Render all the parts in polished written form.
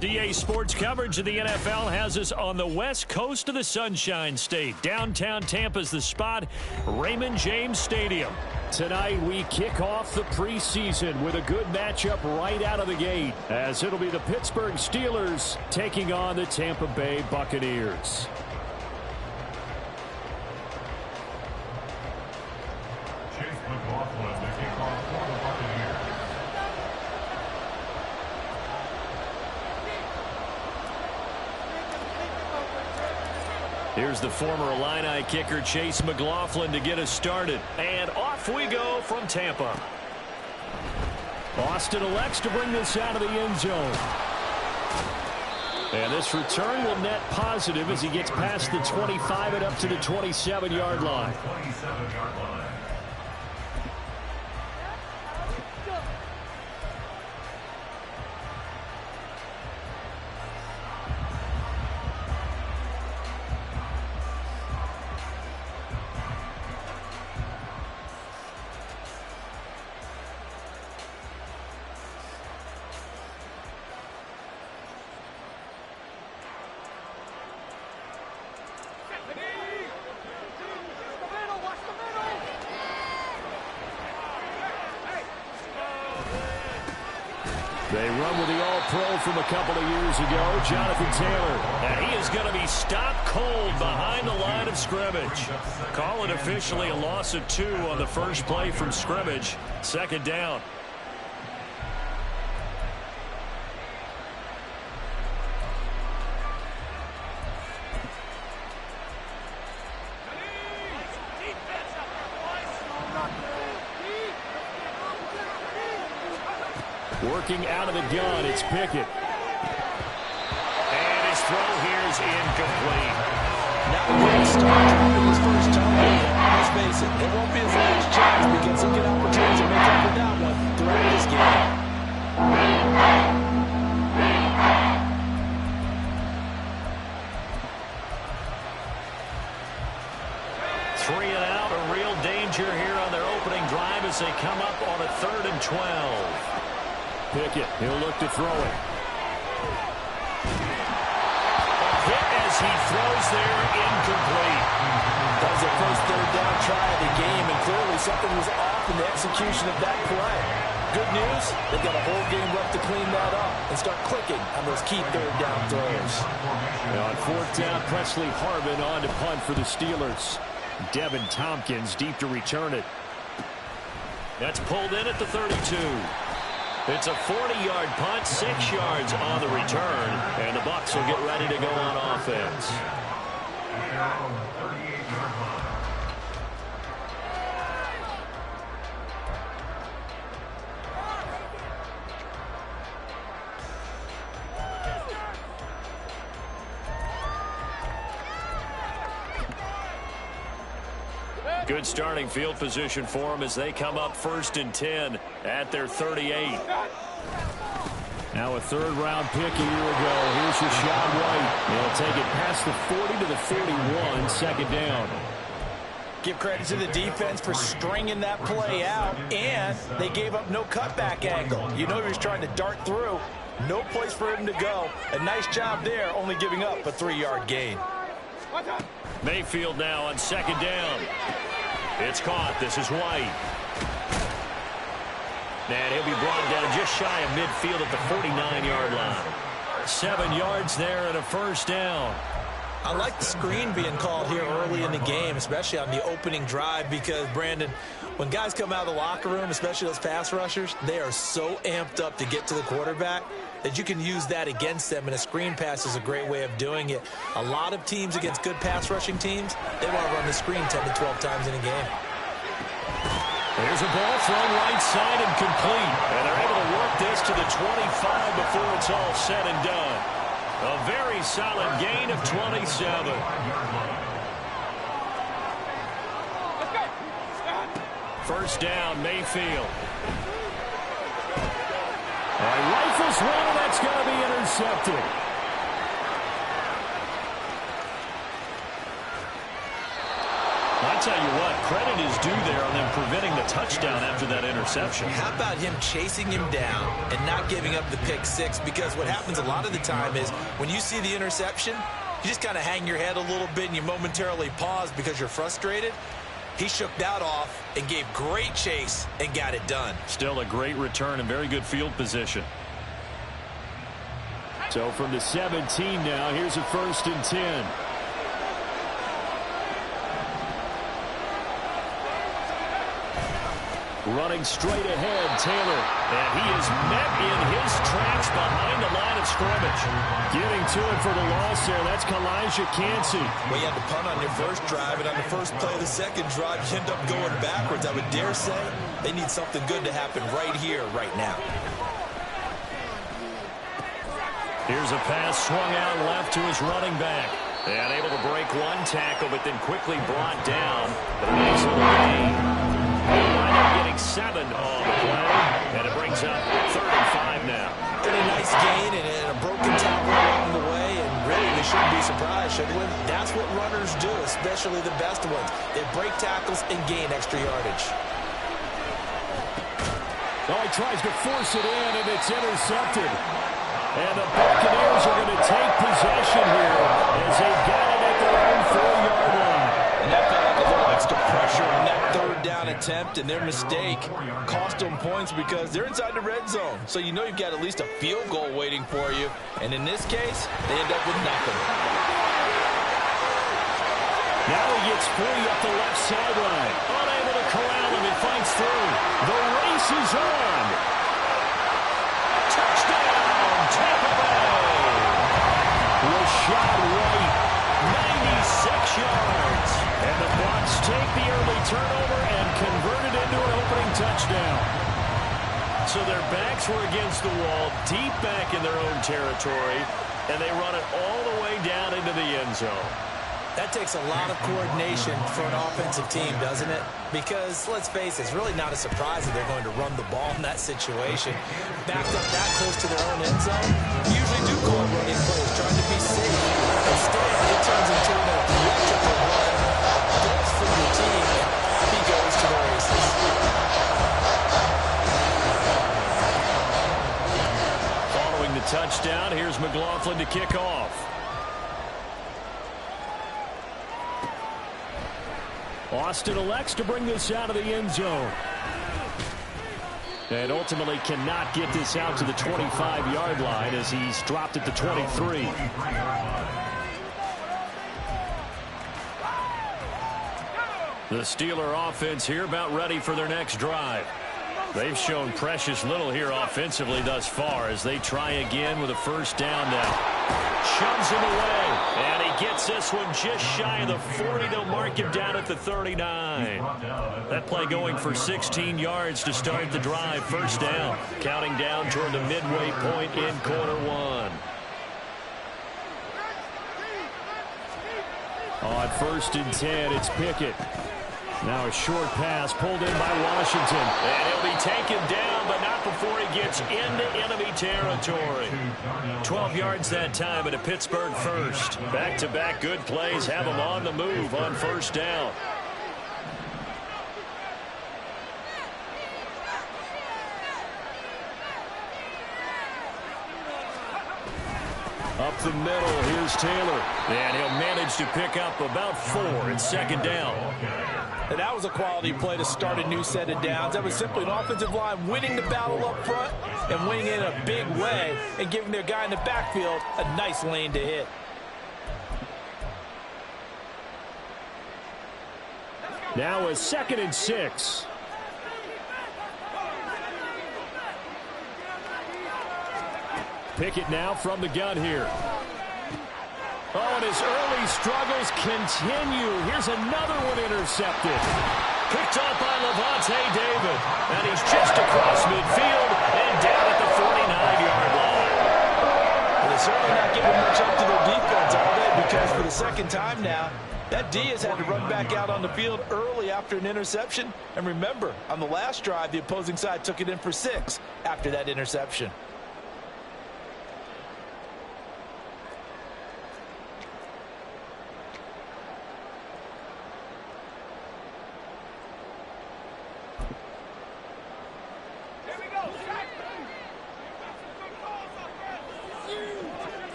DA Sports coverage of the NFL has us on the west coast of the Sunshine State. Downtown Tampa's the spot, Raymond James Stadium. Tonight we kick off the preseason with a good matchup right out of the gate, as it'll be the Pittsburgh Steelers taking on the Tampa Bay Buccaneers. Here's the former Illini kicker Chase McLaughlin to get us started. And off we go from Tampa. Austin elects to bring this out of the end zone. And this return will net positive as he gets past the 25 and up to the 27-yard line. They run with the All-Pro from a couple of years ago, Jonathan Taylor. And he is going to be stopped cold behind the line of scrimmage. Call it officially a loss of 2 on the first play from scrimmage. Second down. Working out of the gun, it's Pickett. And his throw here is incomplete. Not a great start to his first target. Let's face it, it won't be his last chance because he'll get opportunities to make up for that one throughout this game. 3 and out, a real danger here on their opening drive as they come up on a 3rd and 12. Pickett, he'll look to throw it. Hit as he throws there, incomplete. That was the first 3rd down try of the game, and clearly something was off in the execution of that play. Good news, they've got a whole game left to clean that up and start clicking on those key 3rd down throws. Now on 4th down, Presley Harvin on to punt for the Steelers. Devin Tompkins deep to return it. That's pulled in at the 32. It's a 40-yard punt, 6 yards on the return, and the Bucs will get ready to go on offense. Good starting field position for them as they come up 1st and 10 at their 38. Now a 3rd-round pick a year ago. Here's Rashad White. They'll take it past the 40 to the 41, 2nd down. Give credit to the defense for stringing that play out, and they gave up no cutback angle. You know he was trying to dart through. No place for him to go. A nice job there, only giving up a 3-yard gain. Mayfield now on 2nd down. It's caught. This is White. And he'll be brought down just shy of midfield at the 49-yard line. 7 yards there and a 1st down. I like the screen being called here early in the game, especially on the opening drive, because, Brandon, when guys come out of the locker room, especially those pass rushers, they are so amped up to get to the quarterback that you can use that against them, and a screen pass is a great way of doing it. A lot of teams against good pass rushing teams, they want to run the screen 10 to 12 times in a game. There's a ball thrown right side and complete, and they're able to work this to the 25 before it's all said and done. A very solid gain of 27. First down, Mayfield. Rifles one, and that's going to be intercepted. I tell you what, credit is due there on them preventing the touchdown after that interception. How about him chasing him down and not giving up the pick six? Because what happens a lot of the time is when you see the interception, you just kind of hang your head a little bit and you momentarily pause because you're frustrated. He shook that off and gave great chase and got it done. Still a great return and very good field position. So from the 17 now, here's a 1st and 10. Running straight ahead, Taylor. And he is met in his tracks behind the line of scrimmage. Getting to it for the loss there, that's Kalijah Cansey. Well, you had to punt on your first drive, and on the first play of the second drive, you end up going backwards. I would dare say they need something good to happen right here, right now. Here's a pass swung out left to his running back. And able to break one tackle, but then quickly brought down. But a nice little gain. He'll wind up getting 7 on the play. And it brings up 3rd and 5 now. And a nice gain and a broken tackle along the way. And really, we shouldn't be surprised, should we? That's what runners do, especially the best ones. They break tackles and gain extra yardage. Oh, he tries to force it in, and it's intercepted. And the Buccaneers are going to take possession here as they've got it at their own 4-yard line. And that felt like a little extra pressure on that 3rd down attempt, and their mistake cost them points because they're inside the red zone. So you know you've got at least a field goal waiting for you. And in this case, they end up with nothing. Now he gets free up the left sideline. Unable to corral him. He fights through. The race is on. Touchdown, Tampa Bay. Rashad White, 96 yards. And the Bucs take the early turnover and convert it into an opening touchdown. So their backs were against the wall, deep back in their own territory, and they run it all the way down into the end zone. That takes a lot of coordination for an offensive team, doesn't it? Because, let's face it, it's really not a surprise that they're going to run the ball in that situation. Backed up that close to their own end zone, usually do call running plays, trying to be safe. Instead, it turns into an electrical run. Goes for your team, and he goes to the races. Following the touchdown, here's McLaughlin to kick off. Austin elects to bring this out of the end zone. And ultimately cannot get this out to the 25-yard line as he's dropped at the 23. The Steeler offense here about ready for their next drive. They've shown precious little here offensively thus far as they try again with a 1st down now. Shoves him away, and he gets this one just shy of the 40. They'll mark him down at the 39. That play going for 16 yards to start the drive. 1st down, counting down toward the midway point in quarter 1. On 1st and 10, it's Pickett. Now a short pass pulled in by Washington. And he'll be taken down, but not before he gets into enemy territory. 12 yards that time at a Pittsburgh 1st. Back-to-back good plays have him on the move on 1st down. Up the middle, here's Taylor. And he'll manage to pick up about 4 at 2nd down. And that was a quality play to start a new set of downs. That was simply an offensive line winning the battle up front and winning it in a big way and giving their guy in the backfield a nice lane to hit. Now a 2nd and 6. Pickett now from the gun here. Oh, and his early struggles continue. Here's another one intercepted. Picked up by Levante David. And he's just across midfield and down at the 49-yard line. Well, they're certainly not giving much up to their defense, are they? Because for the 2nd time now, that D has had to run back out on the field early after an interception. And remember, on the last drive, the opposing side took it in for 6 after that interception.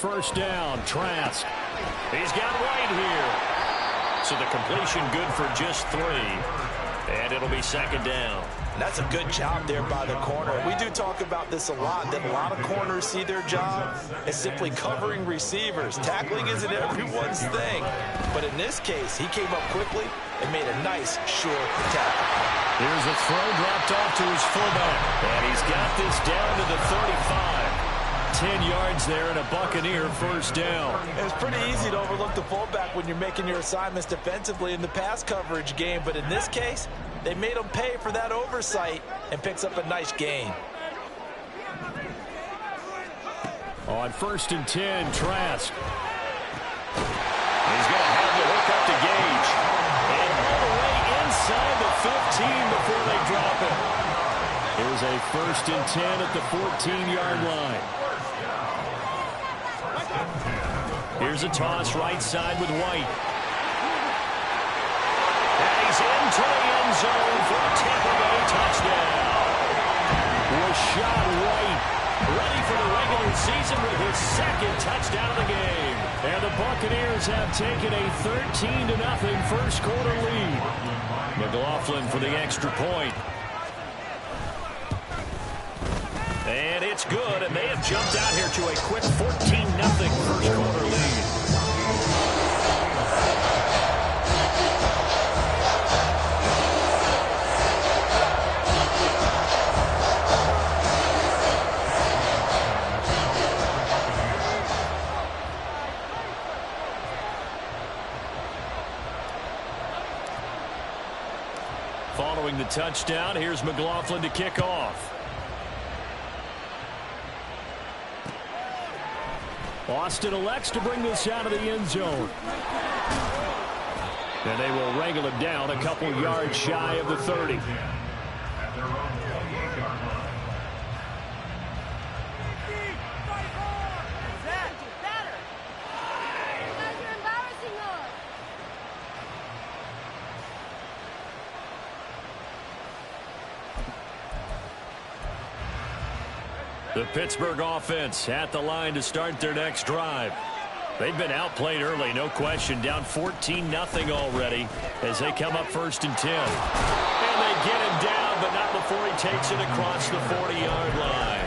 first down. Trask. He's got White here. So the completion good for just 3. And it'll be second down. That's a good job there by the corner. We do talk about this a lot, that a lot of corners see their job as simply covering receivers. Tackling isn't everyone's thing. But in this case, he came up quickly and made a nice, sure tackle. Here's a throw dropped off to his fullback. And he's got this down to the 35. 10 yards there and a Buccaneer first down. It's pretty easy to overlook the fullback when you're making your assignments defensively in the pass coverage game. But in this case, they made him pay for that oversight and picks up a nice gain. On 1st and 10, Trask. He's going to have to hook up to Gage. And all the way inside the 15 before they drop it. Here's a 1st and 10 at the 14-yard line. Here's a toss right side with White. And he's into the end zone for a Tampa Bay touchdown. Rashad White ready for the regular season with his 2nd touchdown of the game. And the Buccaneers have taken a 13-0 first quarter lead. McLaughlin for the extra point. And it's good, and they have jumped out here to a quick 14-0 first quarter lead. Following the touchdown, here's McLaughlin to kick off. Austin elects to bring this out of the end zone. And they will wrangle him down a couple yards shy of the 30. The Pittsburgh offense at the line to start their next drive. They've been outplayed early, no question. Down 14-0 already as they come up 1st and 10. And they get him down, but not before he takes it across the 40-yard line.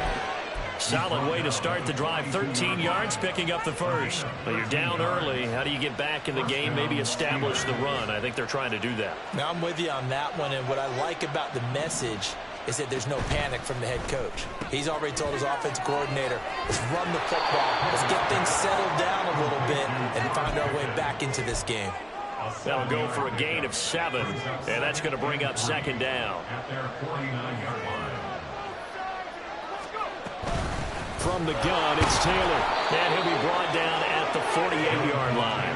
Solid way to start the drive. 13 yards, picking up the first. But you're down early. How do you get back in the game? Maybe establish the run. I think they're trying to do that. Now, I'm with you on that one. And what I like about the message is that there's no panic from the head coach. He's already told his offensive coordinator, let's run the football. Let's get things settled down a little bit and find our way back into this game. That'll go for a gain of 7. And that's going to bring up 2nd down. From the gun, it's Taylor. And he'll be brought down at the 48-yard line.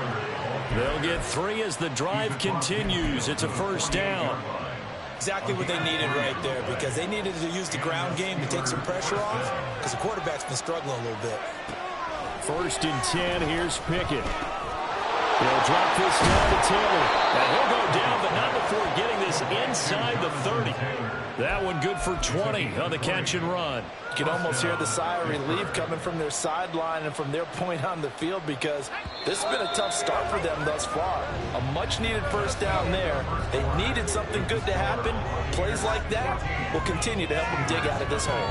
They'll get 3 as the drive continues. It's a first down. Exactly what they needed right there, because they needed to use the ground game to take some pressure off, because the quarterback's been struggling a little bit. 1st and 10, here's Pickett. They'll drop this down to Taylor. And he'll go down, but not before getting this inside the 30. That one good for 20 on the catch and run. You can almost hear the sigh of relief coming from their sideline and from their point on the field, because this has been a tough start for them thus far. A much-needed first down there. They needed something good to happen. Plays like that will continue to help them dig out of this hole.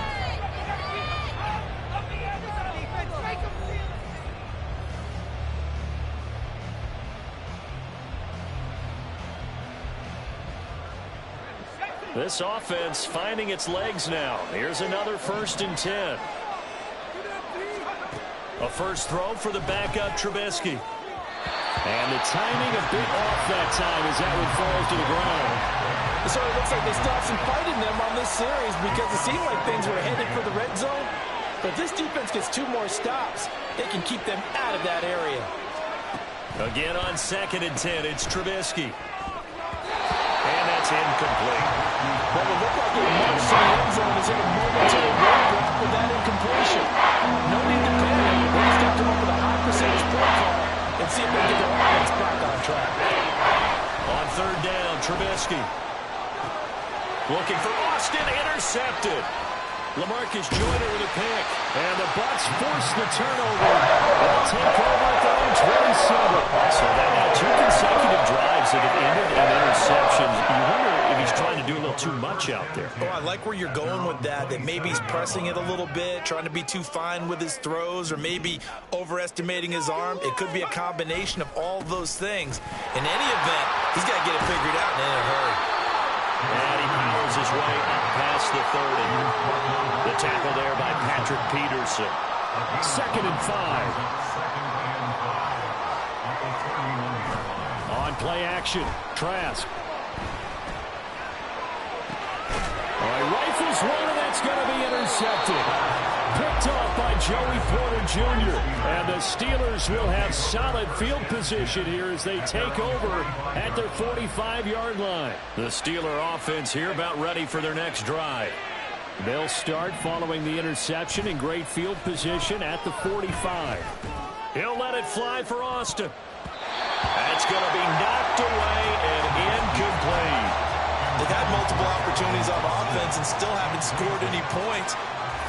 This offense finding its legs now. Here's another 1st and 10. A first throw for the backup Trubisky. And the timing a bit off that time as that one falls to the ground. It sort of looks like they still have some fight in them on this series, because it seemed like things were headed for the red zone. But if this defense gets 2 more stops, they can keep them out of that area. Again on 2nd and 10, it's Trubisky. And that's incomplete. What would look like a march to the end zone is in a momentary roadblock with that incompletion. No need to panic. They just got to come up with a high percentage play call and see if they can get their offense back on track. On 3rd down, Trubisky. Looking for Austin, intercepted. LaMarcus Joyner with a pick. And the Bucs force the turnover. They'll take over at their own 27. So that now 2 consecutive drives that have ended in interceptions. You wonder if he's trying to do a little too much out there. Oh, I like where you're going with that maybe he's pressing it a little bit, trying to be too fine with his throws, or maybe overestimating his arm. It could be a combination of all those things. In any event, he's got to get it figured out in a hurry. And he powers his way up past the 30. The tackle there by Patrick Peterson. 2nd and 5. On play action, Trask. He rifles one, and that's going to be intercepted. Picked off by Joey Porter Jr. And the Steelers will have solid field position here as they take over at their 45-yard line. The Steeler offense here about ready for their next drive. They'll start following the interception in great field position at the 45. He'll let it fly for Austin. That's going to be knocked away and incomplete. They've had multiple opportunities on offense and still haven't scored any points.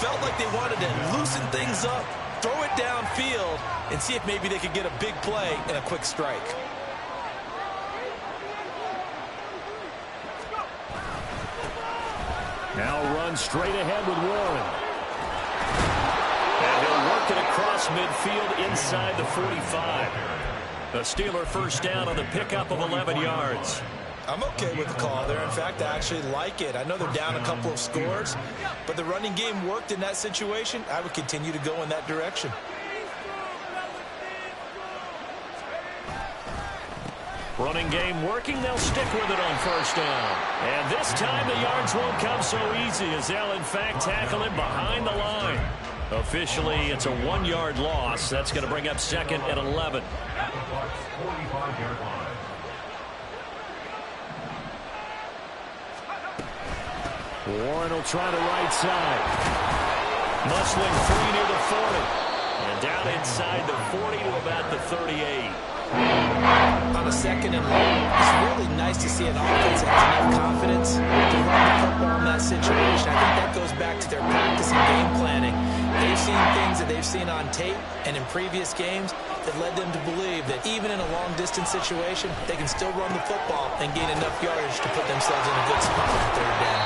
Felt like they wanted to loosen things up, throw it downfield, and see if maybe they could get a big play and a quick strike. Now run straight ahead with Warren. And he'll work it across midfield inside the 45. A Steeler first down on the pickup of 11 yards. I'm okay with the call there. In fact, I actually like it. I know they're down a couple of scores, but the running game worked in that situation. I would continue to go in that direction. Running game working. They'll stick with it on first down. And this time the yards won't come so easy as they'll, in fact, tackle him behind the line. Officially, it's a 1-yard loss. That's going to bring up 2nd and 11. Warren will try the right side. Muscling free near the 40. And down inside the 40 to about the 38. On a 2nd and long, it's really nice to see an offense that has enough confidence to run the football in that situation. I think that goes back to their practice and game planning. They've seen things that they've seen on tape and in previous games that led them to believe that even in a long-distance situation, they can still run the football and gain enough yardage to put themselves in a good spot on 3rd down.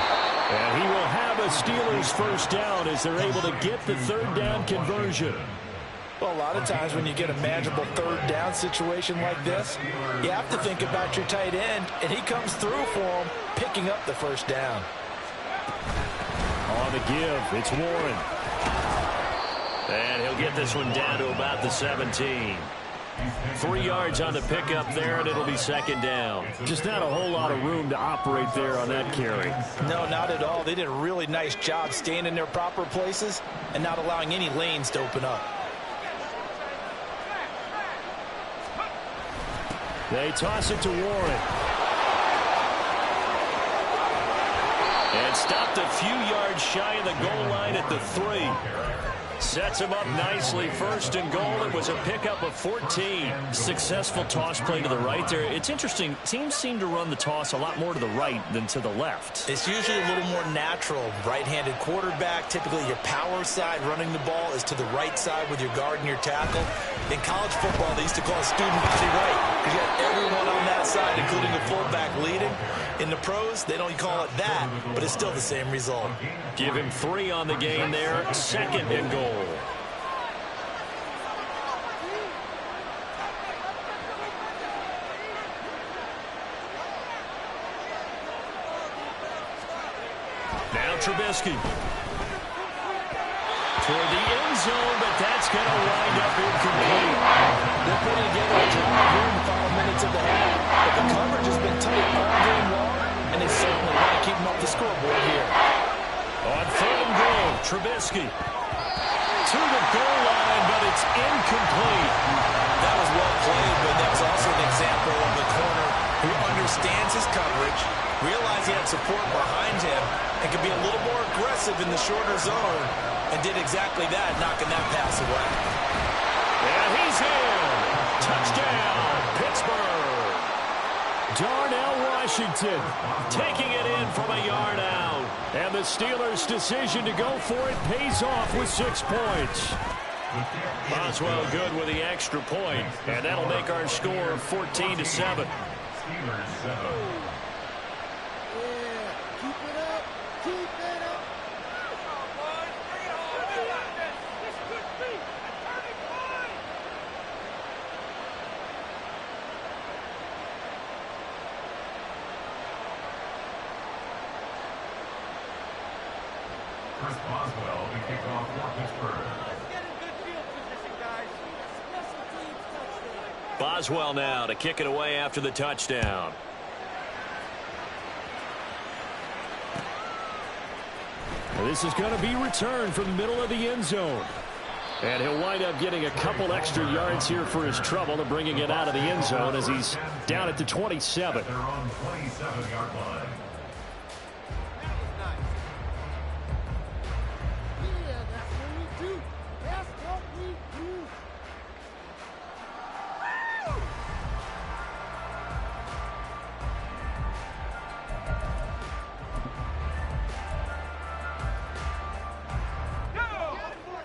And he will have a Steelers first down as they're able to get the 3rd down conversion. Well, a lot of times when you get a manageable 3rd down situation like this, you have to think about your tight end, and he comes through for him, picking up the first down. On the give, it's Warren. And he'll get this one down to about the 17. 3 yards on the pickup there, and it'll be 2nd down. Just not a whole lot of room to operate there on that carry. No, not at all. They did a really nice job staying in their proper places and not allowing any lanes to open up. They toss it to Warren. And stopped a few yards shy of the goal line at the 3. Sets him up nicely. 1st and goal. It was a pickup of 14. Successful toss play to the right there. It's interesting. Teams seem to run the toss a lot more to the right than to the left. It's usually a little more natural. Right-handed quarterback. Typically your power side running the ball is to the right side with your guard and your tackle. In college football, they used to call it student body right because you have everyone on that side, including a fullback, leading. In the pros, they don't call it that, but it's still the same result. Give him 3 on the game there. 2nd and goal. Now Trubisky. Toward the end zone, but that's going to wind up incomplete. They're putting together a drive here in the final minutes of the half, but the coverage has been tight all game long, and they certainly want to keep them off the scoreboard here. On 3rd and goal, Trubisky. To the goal line, but it's incomplete. That was well played, but that was also an example of the corner who understands his coverage, realized he had support behind him, and could be a little more aggressive in the shorter zone, and did exactly that, knocking that pass away. And he's in. Touchdown, Pittsburgh. Darnell Washington taking it in from a yard out. And the Steelers' decision to go for it pays off with 6 points. Boswell good with the extra point, and that'll make our score 14-7. Chris Boswell to kick off for Pittsburgh. Boswell now to kick it away after the touchdown. This is going to be returned from the middle of the end zone. And he'll wind up getting a couple extra yards here for his trouble and bringing it out of the end zone as he's down at the 27. They're on 27-yard line.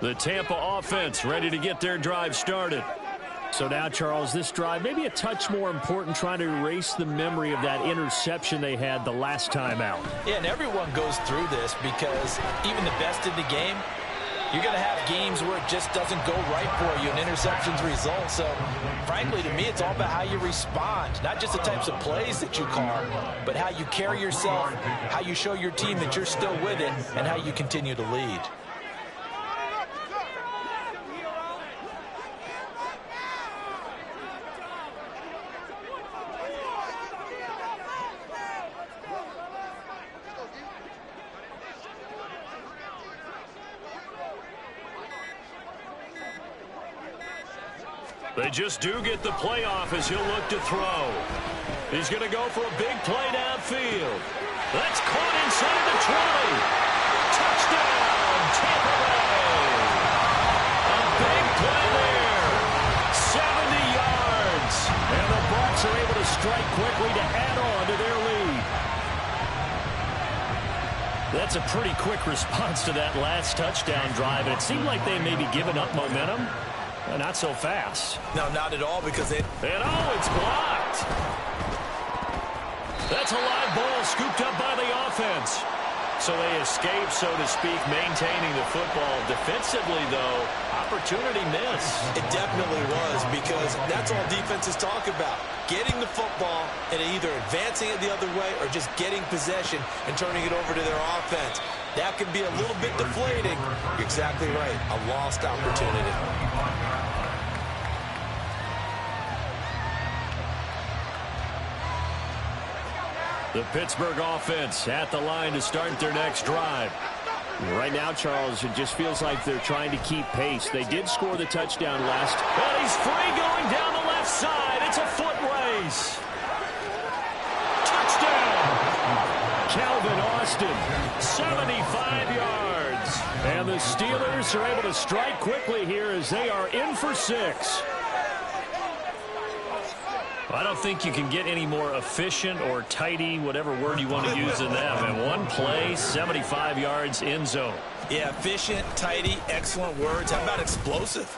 The Tampa offense ready to get their drive started. So now, Charles, this drive maybe a touch more important, trying to erase the memory of that interception they had the last time out. Yeah, and everyone goes through this because even the best in the game, you're going to have games where it just doesn't go right for you, and interceptions result. So, frankly, to me, it's all about how you respond, not just the types of plays that you call, but how you carry yourself, how you show your team that you're still with it, and how you continue to lead. They just do get the playoff as he'll look to throw. He's going to go for a big play downfield. That's caught inside the 20. Touchdown, Tampa Bay. A big play there. 70 yards. And the Bucs are able to strike quickly to add on to their lead. That's a pretty quick response to that last touchdown drive. And it seemed like they may be giving up momentum. Not so fast. No, not at all, because they... And oh, it's blocked. That's a live ball scooped up by the offense. So they escape, so to speak, maintaining the football. Defensively, though, opportunity missed. It definitely was, because that's all defenses talk about. Getting the football and either advancing it the other way or just getting possession and turning it over to their offense. That can be a little bit deflating. You're exactly right. A lost opportunity. The Pittsburgh offense at the line to start their next drive. Right now, Charles, it just feels like they're trying to keep pace. They did score the touchdown last. And he's free going down the left side. It's a foot race. Touchdown. Calvin Austin, 75 yards. And the Steelers are able to strike quickly here as they are in for 6. I don't think you can get any more efficient or tidy, whatever word you want to use in that. And one play, 75 yards, end zone. Yeah, efficient, tidy, excellent words. How about explosive?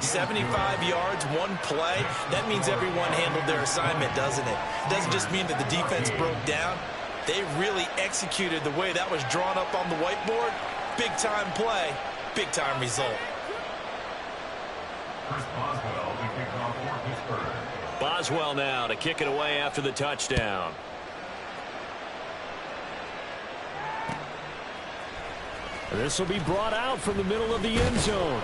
75 yards, one play. That means everyone handled their assignment, doesn't it? It doesn't just mean that the defense broke down. They really executed the way that was drawn up on the whiteboard. Big-time play, big-time result. Chris Boswell to kick off for Pittsburgh. Boswell now to kick it away after the touchdown. This will be brought out from the middle of the end zone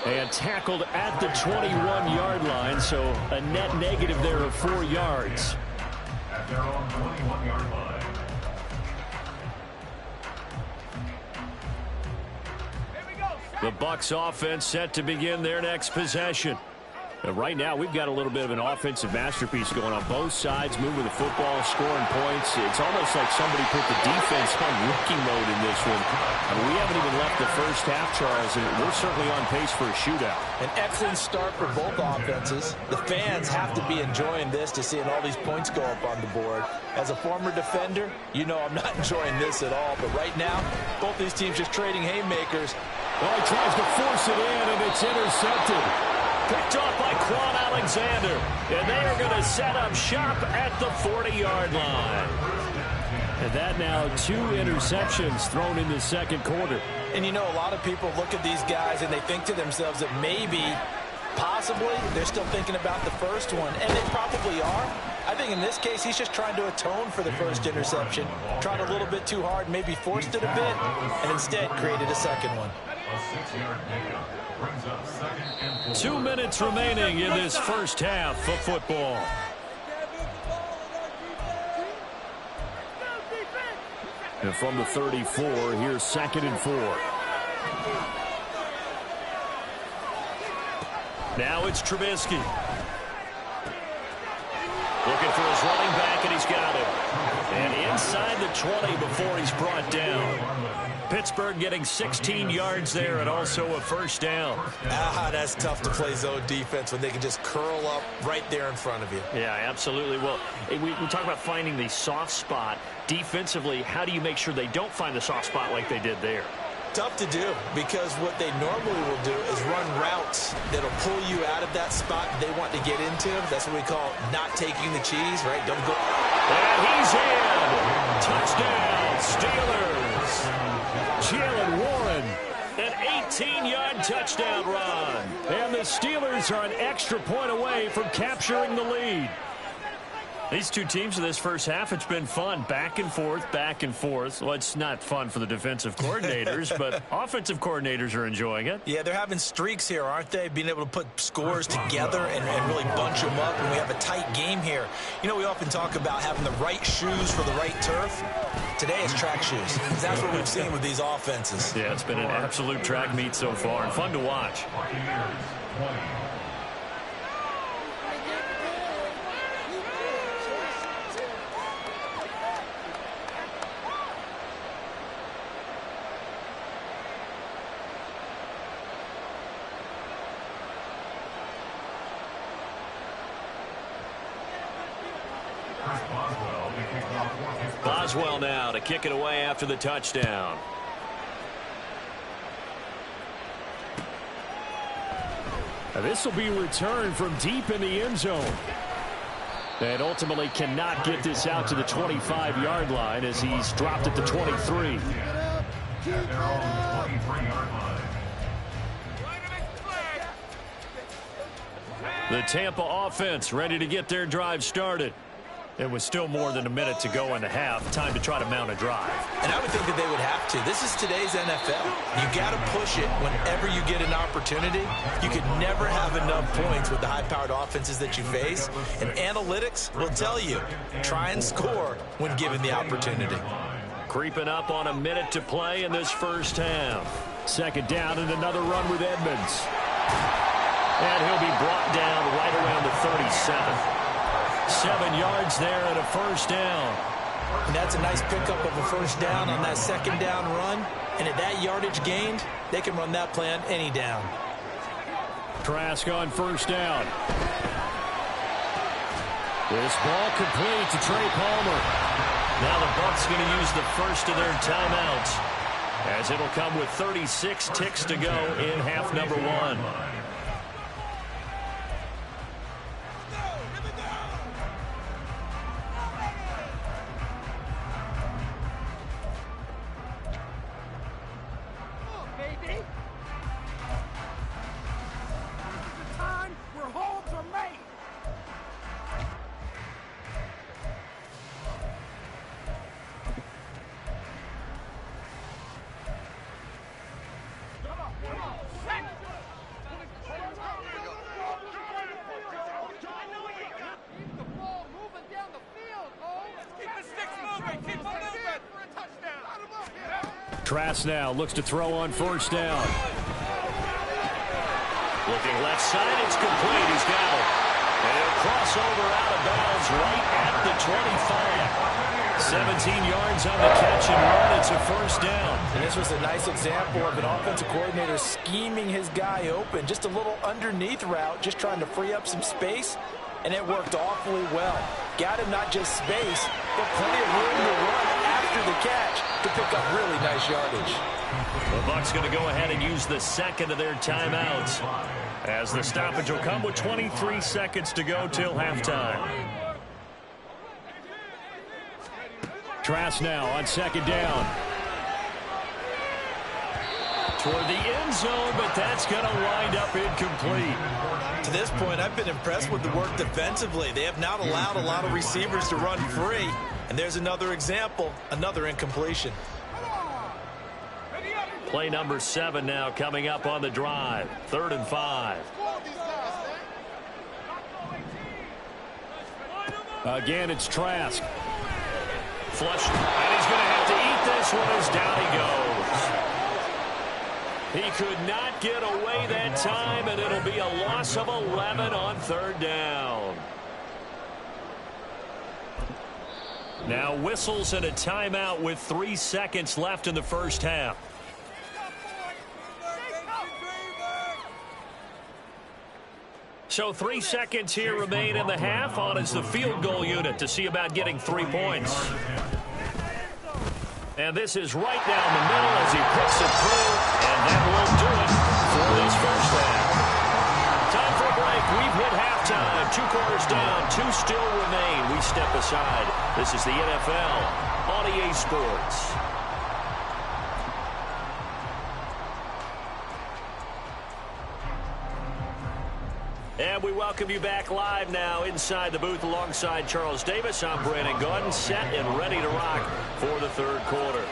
and tackled at the 21-yard line, so a net negative there of 4 yards. At their own 21-yard line. The Bucs offense set to begin their next possession. Right now, we've got a little bit of an offensive masterpiece going on both sides, moving the football, scoring points. It's almost like somebody put the defense on rookie mode in this one. We haven't even left the first half, Charles, and we're certainly on pace for a shootout. An excellent start for both offenses. The fans have to be enjoying this to seeing all these points go up on the board. As a former defender, you know I'm not enjoying this at all. But right now, both these teams just trading haymakers. Well, he tries to force it in, and it's intercepted. Picked off by Quan Alexander. And they are going to set up shop at the 40-yard line. And that now 2 interceptions thrown in the second quarter. And you know, a lot of people look at these guys and they think to themselves that maybe, possibly, they're still thinking about the first one. And they probably are. I think in this case, he's just trying to atone for the first interception. Tried a little bit too hard, maybe forced it a bit, and instead created a second one. A 6-yard pickup brings up 2nd and 4. 2 minutes remaining in this first half of football. And from the 34, here's 2nd and 4. Now it's Trubisky. Looking for his running back, and he's got him. And inside the 20 before he's brought down. Pittsburgh getting 16 yards there and also a first down. That's tough to play zone defense when they can just curl up right there in front of you. Yeah, absolutely. Well, we talk about finding the soft spot. Defensively, how do you make sure they don't find the soft spot like they did there? Tough to do, because what they normally will do is run routes that'll pull you out of that spot they want to get into. That's what we call not taking the cheese, right? Don't go. And he's in. Touchdown, Steelers. Jalen Warren, an 18-yard touchdown run. And the Steelers are an extra point away from capturing the lead. These two teams in this first half, it's been fun. Back and forth, back and forth. Well, it's not fun for the defensive coordinators, but offensive coordinators are enjoying it. Yeah, they're having streaks here, aren't they? Being able to put scores together and really bunch them up, and we have a tight game here. You know, we often talk about having the right shoes for the right turf. Today it's track shoes. That's what we've seen with these offenses. Yeah, it's been an absolute track meet so far, and fun to watch. Buccaneers 20. Boswell now to kick it away after the touchdown. Now this will be returned from deep in the end zone. And ultimately cannot get this out to the 25-yard line as he's dropped at the 23. They're on the 23-yard line. The Tampa offense ready to get their drive started. It was still more than a minute to go in the half. Time to try to mount a drive. And I would think that they would have to. This is today's NFL. You got to push it whenever you get an opportunity. You could never have enough points with the high-powered offenses that you face. And analytics will tell you, try and score when given the opportunity. Creeping up on a minute to play in this first half. Second down and another run with Edmonds. And he'll be brought down right around the 37. 7 yards there and a first down. And that's a nice pickup of a first down on that second down run. And at that yardage gained, they can run that play on any down. Trask on first down. This ball complete to Trey Palmer. Now the Bucs going to use the first of their timeouts, as it'll come with 36 ticks to go in half number 1. Trask now looks to throw on first down. Looking left side, it's complete. He's got it. And he'll cross over out of bounds right at the 25. 17 yards on the catch and run. It's a first down. And this was a nice example of an offensive coordinator scheming his guy open. Just a little underneath route, just trying to free up some space. And it worked awfully well. Got him not just space, but plenty of room to run after the catch to pick up really nice yardage. The Bucs going to go ahead and use the second of their timeouts, as the stoppage will come with 23 seconds to go till halftime. Trask now on second down. Toward the end zone, but that's going to wind up incomplete. To this point, I've been impressed with the work defensively. They have not allowed a lot of receivers to run free. And there's another example, another incompletion. Play number 7 now coming up on the drive. 3rd and 5. Again, it's Trask. Flushed, and he's going to have to eat this one as down he goes. He could not get away that time, and it'll be a loss of 11 on 3rd down. Now whistles and a timeout with 3 seconds left in the first half. So 3 seconds here remain in the half. On is the field goal unit to see about getting 3 points. And this is right down the middle as he puts it through. And that will do it for this first half. Time for a break. We've hit halftime. 2 quarters down. 2 still remain. We step aside. This is the NFL on EA Sports. And we welcome you back live now inside the booth alongside Charles Davis. I'm Brandon Gaudin, set and ready to rock for the 3rd quarter.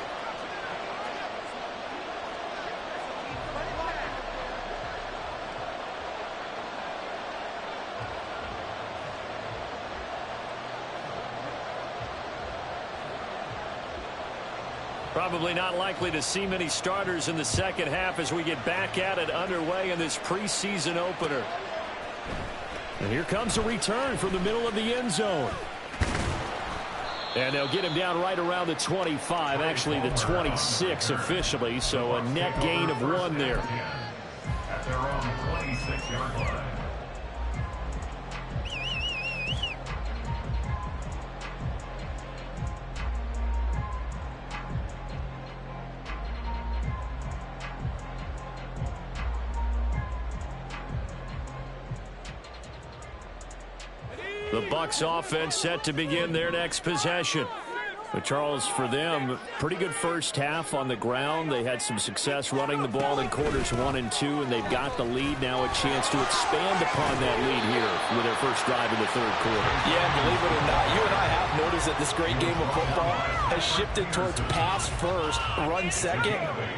Probably not likely to see many starters in the second half as we get back at it underway in this preseason opener. And here comes a return from the middle of the end zone. And they'll get him down right around the 25, actually the 26 officially, so a net gain of 1 there. At their own 26-yard line. The Bucs offense set to begin their next possession. But Charles, for them, pretty good first half on the ground. They had some success running the ball in quarters 1 and 2, and they've got the lead now, a chance to expand upon that lead here with their first drive in the 3rd quarter. Yeah, believe it or not, you and I have noticed that this great game of football has shifted towards pass first, run second.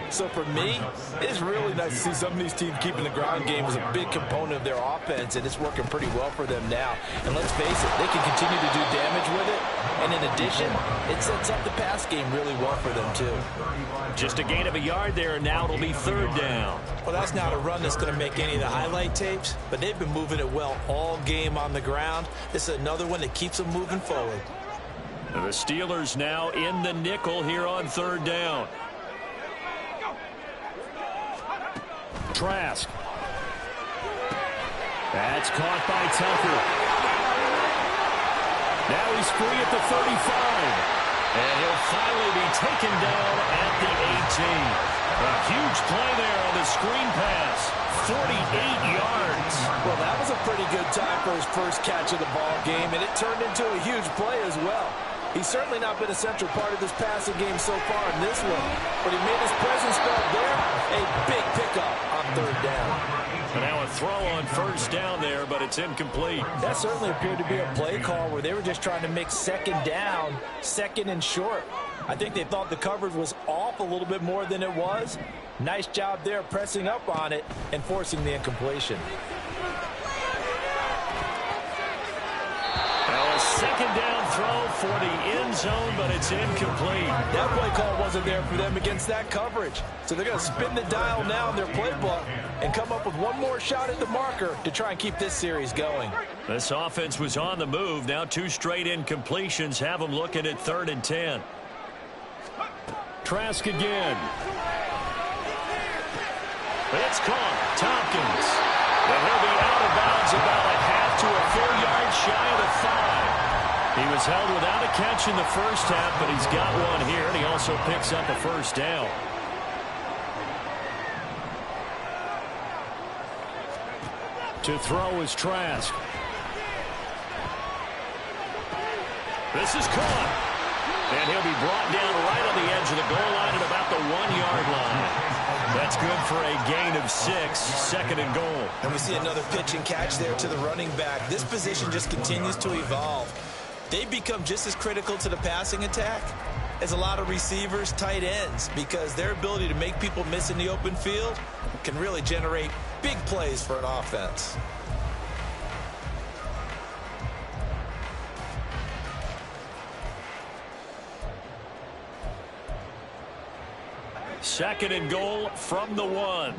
So for me, it's really nice to see some of these teams keeping the ground game as a big component of their offense, and it's working pretty well for them now. And let's face it, they can continue to do damage with it. And in addition, it sets up the pass game really well for them, too. Just a gain of a yard there, and now it'll be 3rd down. Well, that's not a run that's going to make any of the highlight tapes, but they've been moving it well all game on the ground. This is another one that keeps them moving forward. The Steelers now in the nickel here on 3rd down. Trask. That's caught by Tucker. Now he's free at the 35. And he'll finally be taken down at the 18. A huge play there on the screen pass. 48 yards. Well, that was a pretty good time for his first catch of the ball game, and it turned into a huge play as well. He's certainly not been a central part of this passing game so far in this one, but he made his presence felt there. A big pickup on 3rd down. And now a throw on 1st down there, but it's incomplete. That certainly appeared to be a play call where they were just trying to make 2nd down, 2nd and short. I think they thought the coverage was off a little bit more than it was. Nice job there pressing up on it and forcing the incompletion. Now a 2nd down throw for the end zone, but it's incomplete. That play call wasn't there for them against that coverage. So they're going to spin the dial now in their playbook and come up with one more shot at the marker to try and keep this series going. This offense was on the move. Now 2 straight incompletions have them looking at 3rd and 10. Trask again. It's caught. Tompkins. And he'll be out of bounds about a half to a full yard shy of the 5. He was held without a catch in the first half, but he's got one here, and he also picks up a first down. To throw is Trask. This is caught. And he'll be brought down right on the edge of the goal line at about the 1-yard line. That's good for a gain of 6, 2nd and goal. And we see another pitch and catch there to the running back. This position just continues to evolve. They become just as critical to the passing attack as a lot of receivers, tight ends, because their ability to make people miss in the open field can really generate big plays for an offense. Second and goal from the 1.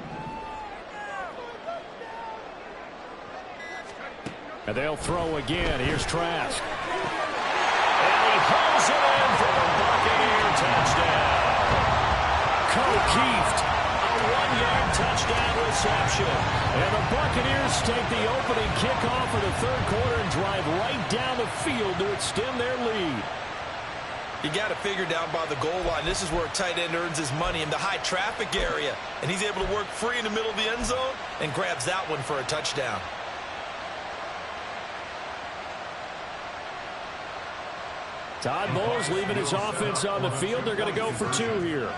And they'll throw again. Here's Trask. And he hauls it in for the Buccaneer touchdown. O'Keefe, a 1-yard touchdown reception. And the Buccaneers take the opening kickoff of the 3rd quarter and drive right down the field to extend their lead. You got to figure down by the goal line. This is where a tight end earns his money in the high traffic area. And he's able to work free in the middle of the end zone and grabs that one for a touchdown. Todd Bowles leaving his offense on the field. They're going to go for 2 here.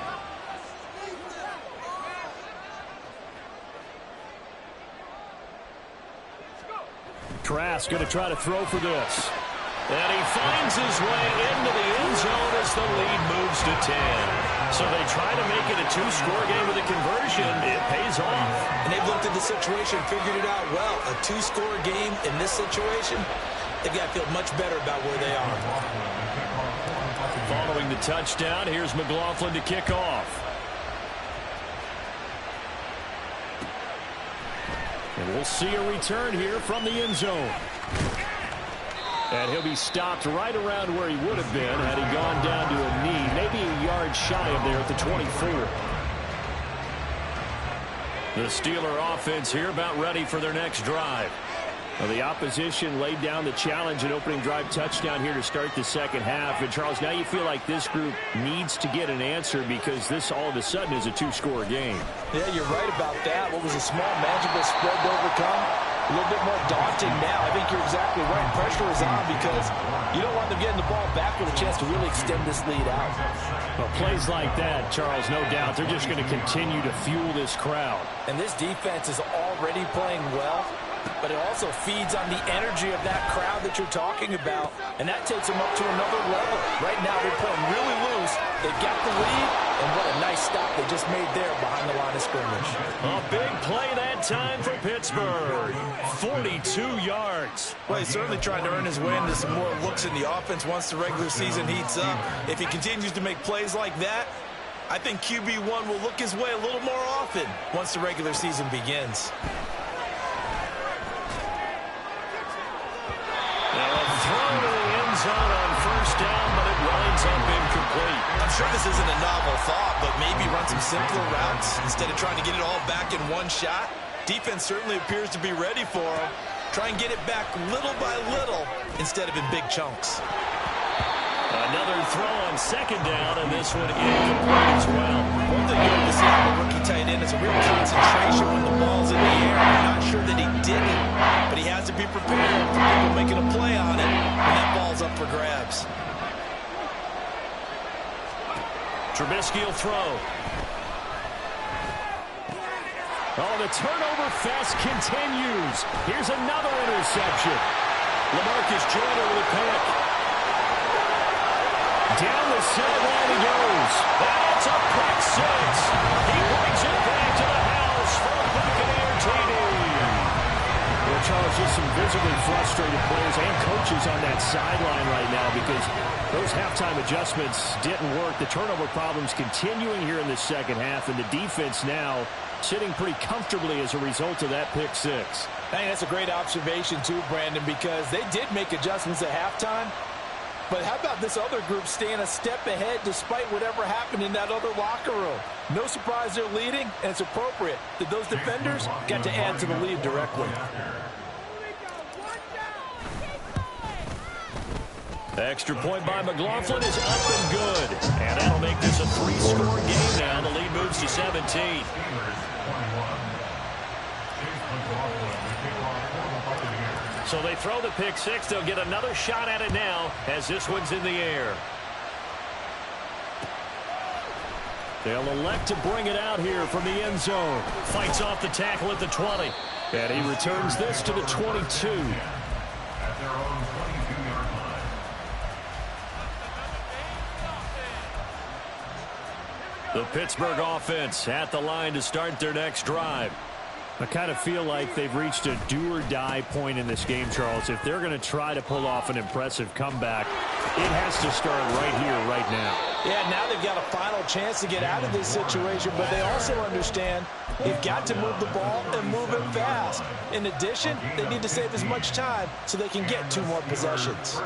Trask going to try to throw for this. And he finds his way into the end zone as the lead moves to 10. So they try to make it a 2-score game with a conversion. It pays off. And they've looked at the situation, figured it out well. A 2-score game in this situation, they've got to feel much better about where they are. Following the touchdown, here's McLaughlin to kick off. And we'll see a return here from the end zone. And he'll be stopped right around where he would have been had he gone down to a knee, maybe a yard shy of there at the 24. The Steeler offense here about ready for their next drive. Well, the opposition laid down the challenge and opening drive touchdown here to start the second half. And, Charles, now you feel like this group needs to get an answer because this all of a sudden is a 2-score game. Yeah, you're right about that. What was a small, manageable spread to overcome? A little bit more daunting now. I think you're exactly right. Pressure is on because you don't want them getting the ball back with a chance to really extend this lead out. Well, plays like that, Charles, no doubt, they're just going to continue to fuel this crowd. And this defense is already playing well, but it also feeds on the energy of that crowd that you're talking about, and that takes them up to another level. Right now, they're playing really loose. They've got the lead, and what a nice stop they just made there behind the line of scrimmage. A big play that time for Pittsburgh. 42 yards. Well, he's certainly trying to earn his way into some more looks in the offense once the regular season heats up. If he continues to make plays like that, I think QB1 will look his way a little more often once the regular season begins. Thrown to the end zone on first down, but it winds up incomplete. I'm sure this isn't a novel thought, but maybe run some simpler routes instead of trying to get it all back in one shot. Defense certainly appears to be ready for him. Try and get it back little by little instead of in big chunks. Another throw on second down, and this one incomplete as well. One thing you have to see from a rookie tight end is a real concentration when the ball's in the air. I'm not sure that he did it, but he has to be prepared for people making a play on it when that ball's up for grabs. Trubisky will throw. Oh, the turnover fest continues. Here's another interception. LaMarcus Joyner with a pick. Down the sideline he goes. And it's a pick six. He brings it back to the house for a Buccaneer TD. Well, Charles, just some visibly frustrated players and coaches on that sideline right now because those halftime adjustments didn't work. The turnover problems continuing here in the second half, and the defense now sitting pretty comfortably as a result of that pick six. I think that's a great observation too, Brandon, because they did make adjustments at halftime. But how about this other group staying a step ahead despite whatever happened in that other locker room? No surprise they're leading, and it's appropriate that those defenders got to add to the lead directly. The extra point by McLaughlin is up and good. And that'll make this a three-score game now. The lead moves to 17. So they throw the pick six. They'll get another shot at it now as this one's in the air. They'll elect to bring it out here from the end zone. Fights off the tackle at the 20. And he returns this to the 22. The Pittsburgh offense at the line to start their next drive. I kind of feel like they've reached a do-or-die point in this game, Charles. If they're going to try to pull off an impressive comeback, it has to start right here, right now. Yeah, now they've got a final chance to get out of this situation, but they also understand they've got to move the ball and move it fast. In addition, they need to save as much time so they can get 2 more possessions.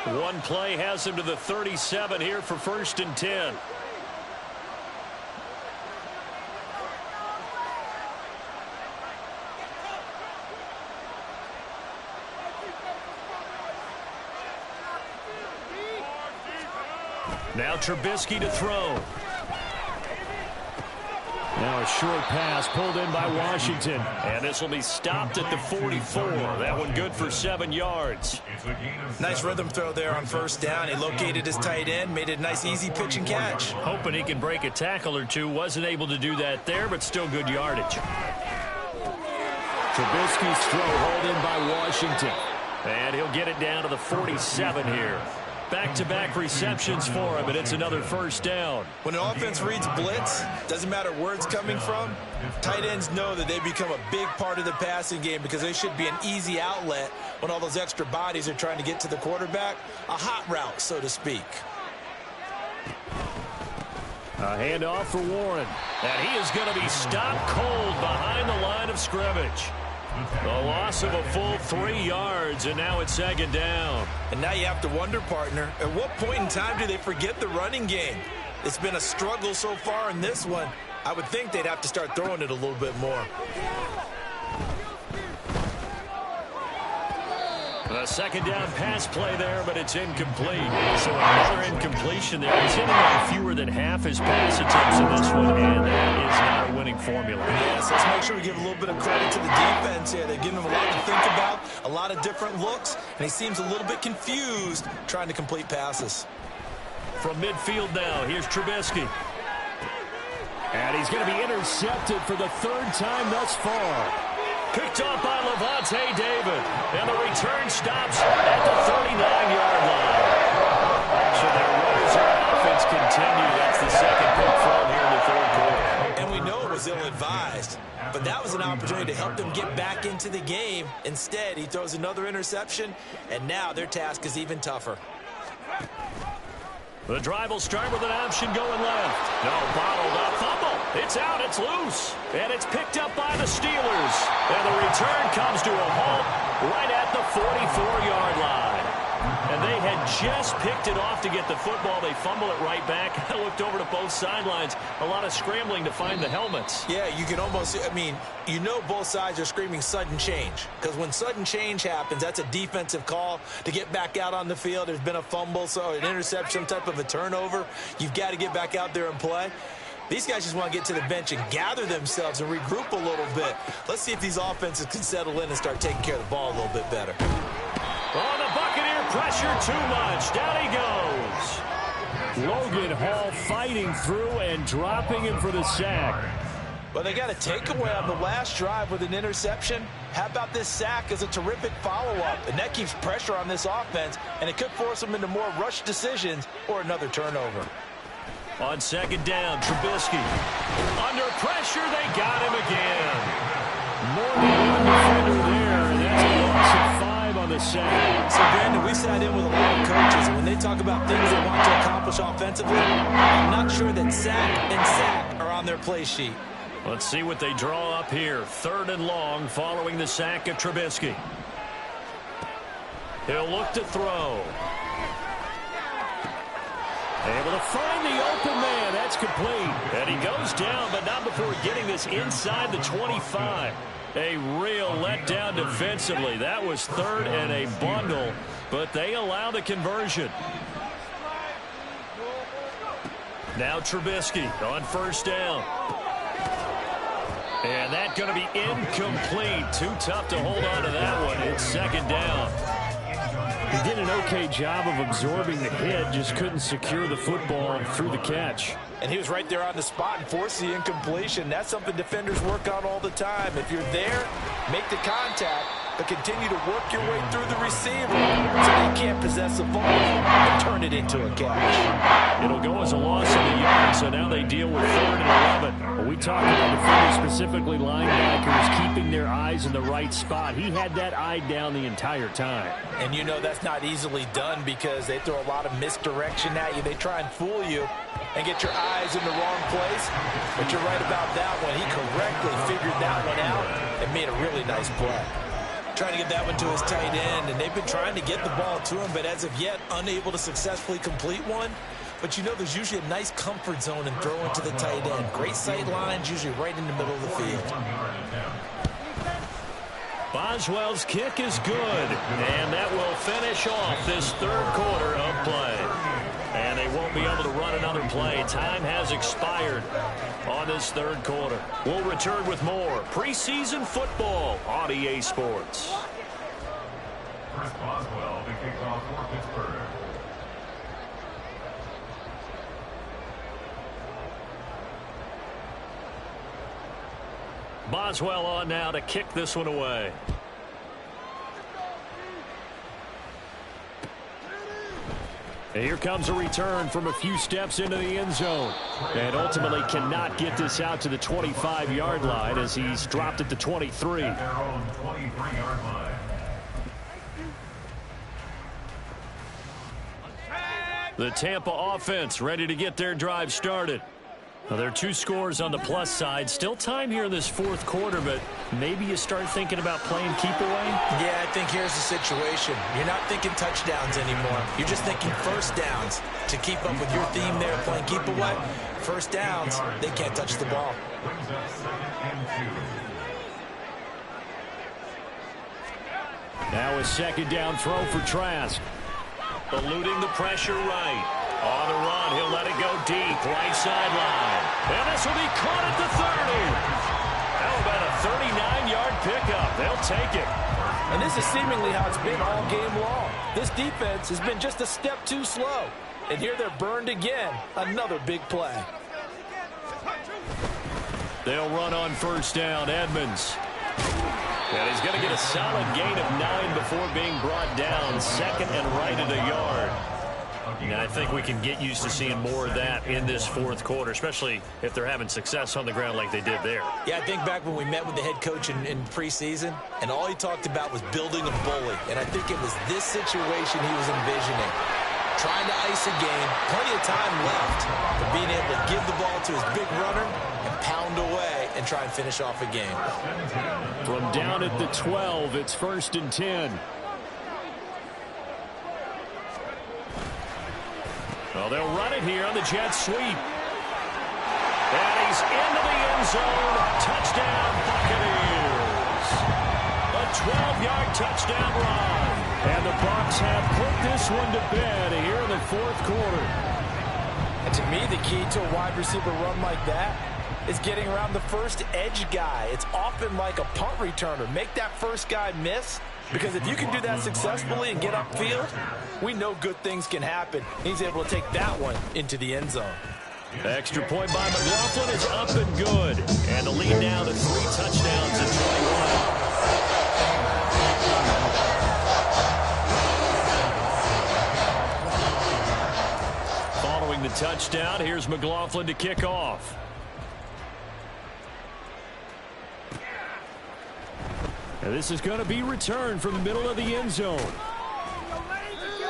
One play has him to the 37 here for 1st and 10. Now Trubisky to throw. Now a short pass pulled in by Washington. And this will be stopped at the 44. That one good for 7 yards. Nice rhythm throw there on 1st down. He located his tight end, made it a nice easy pitch and catch. Hoping he can break a tackle or two. Wasn't able to do that there, but still good yardage. Trubisky's throw hauled in by Washington. And he'll get it down to the 47 here. Back-to-back receptions for him, and it's another 1st down. When an offense reads blitz, doesn't matter where it's coming from, tight ends know that they become a big part of the passing game because they should be an easy outlet when all those extra bodies are trying to get to the quarterback. A hot route, so to speak. A handoff for Warren. And he is going to be stopped cold behind the line of scrimmage. The loss of a full 3 yards, and now it's 2nd down. And now you have to wonder, partner, at what point in time do they forget the running game? It's been a struggle so far in this one. I would think they'd have to start throwing it a little bit more. A 2nd down pass play there, but it's incomplete. So another incompletion there. He's hitting on fewer than half his pass attempts in this one, and that is not a winning formula. Yes, let's make sure we give a little bit of credit to the defense here. They're giving him a lot to think about, a lot of different looks, and he seems a little bit confused trying to complete passes. From midfield now, here's Trubisky. And he's going to be intercepted for the 3rd time thus far. Picked off by Levante David. And the return stops at the 39-yard line. So their runners on offense continue. That's the 2nd pick from here in the 3rd quarter. And we know it was ill-advised, but that was an opportunity to help them get back into the game. Instead, he throws another interception, and now their task is even tougher. The drive will start with an option going left. No, bottled up. Fumble. It's out. It's loose. And it's picked up by the Steelers. And the return comes to a halt right at the 44-yard line. And they had just picked it off to get the football. They fumble it right back. I looked over to both sidelines. A lot of scrambling to find the helmets. Yeah, you can almost, you know both sides are screaming sudden change. Because when sudden change happens, that's a defensive call to get back out on the field. There's been a fumble, so an interception, some type of a turnover. You've got to get back out there and play. These guys just want to get to the bench and gather themselves and regroup a little bit. Let's see if these offenses can settle in and start taking care of the ball a little bit better. Oh, the Buccaneer pressure too much. Down he goes. Logan Hall fighting through and dropping him for the sack. Well, they got a takeaway on the last drive with an interception. How about this sack as a terrific follow-up? And that keeps pressure on this offense, and it could force them into more rush decisions or another turnover. On 2nd down, Trubisky. Under pressure, they got him again. More than one defender there, and that's a loss of 5 on the sack. So, Brandon, we sat in with a lot of coaches, and when they talk about things they want to accomplish offensively, I'm not sure that sack and sack are on their play sheet. Let's see what they draw up here. 3rd and long following the sack of Trubisky. He'll look to throw. Able to find the open man. That's complete. And he goes down, but not before getting this inside the 25. A real letdown defensively. That was 3rd and a bundle, but they allow the conversion. Now Trubisky on 1st down. And that's going to be incomplete. Too tough to hold on to that one. It's 2nd down. He did an okay job of absorbing the hit, just couldn't secure the football through the catch. And he was right there on the spot and forced the incompletion. That's something defenders work on all the time. If you're there, make the contact, but continue to work your way through the receiver so they can't possess the ball and turn it into a catch. It'll go as a loss in the yard, so now they deal with 3rd and 11. When we talk about defenders, specifically linebackers, keeping their eyes in the right spot. He had that eye down the entire time. And you know that's not easily done because they throw a lot of misdirection at you. They try and fool you and get your eyes in the wrong place. But you're right about that one. He correctly figured that one out and made a really nice play. Trying to get that one to his tight end, and they've been trying to get the ball to him, but as of yet, unable to successfully complete one. But you know there's usually a nice comfort zone in throwing to the tight end. Great sight lines, usually right in the middle of the field. Boswell's kick is good, and that will finish off this 3rd quarter of play. And they won't be able to run another play. Time has expired on this 3rd quarter. We'll return with more preseason football on EA Sports. Chris Boswell, the kickoff for Pittsburgh. Boswell on now to kick this one away. And here comes a return from a few steps into the end zone. And ultimately cannot get this out to the 25-yard line as he's dropped at the 23. At their own 23-yard line. The Tampa offense ready to get their drive started. Well, there are 2 scores on the plus side. Still time here in this 4th quarter, but maybe you start thinking about playing keep away? Yeah, I think here's the situation. You're not thinking touchdowns anymore. You're just thinking 1st downs. To keep up with your theme there, playing keep away, 1st downs, they can't touch the ball. Brings up 2nd and 2. Now a 2nd down throw for Trask. Eluding the pressure right. On the run, he'll let it go deep, right sideline. And this will be caught at the 30. How about a 39-yard pickup? They'll take it. And this is seemingly how it's been all game long. This defense has been just a step too slow. And here they're burned again. Another big play. They'll run on 1st down, Edmonds. And he's going to get a solid gain of 9 before being brought down. 2nd and right at a yard. And I think we can get used to seeing more of that in this 4th quarter, especially if they're having success on the ground like they did there. Yeah, I think back when we met with the head coach in preseason, and all he talked about was building a bully. And I think it was this situation he was envisioning. Trying to ice a game, plenty of time left, but being able to give the ball to his big runner and pound away and try and finish off a game. From down at the 12, it's 1st and 10. Well, they'll run it here on the jet sweep. And he's into the end zone. Touchdown, Buccaneers. A 12-yard touchdown run. And the Bucs have put this one to bed here in the 4th quarter. And to me, the key to a wide receiver run like that is getting around the first edge guy. It's often like a punt returner. Make that first guy miss, because if you can do that successfully and get upfield, we know good things can happen. He's able to take that one into the end zone. Extra point by McLaughlin is up and good. And the lead now to 3 touchdowns in 21. Following the touchdown, here's McLaughlin to kick off. And this is going to be returned from the middle of the end zone.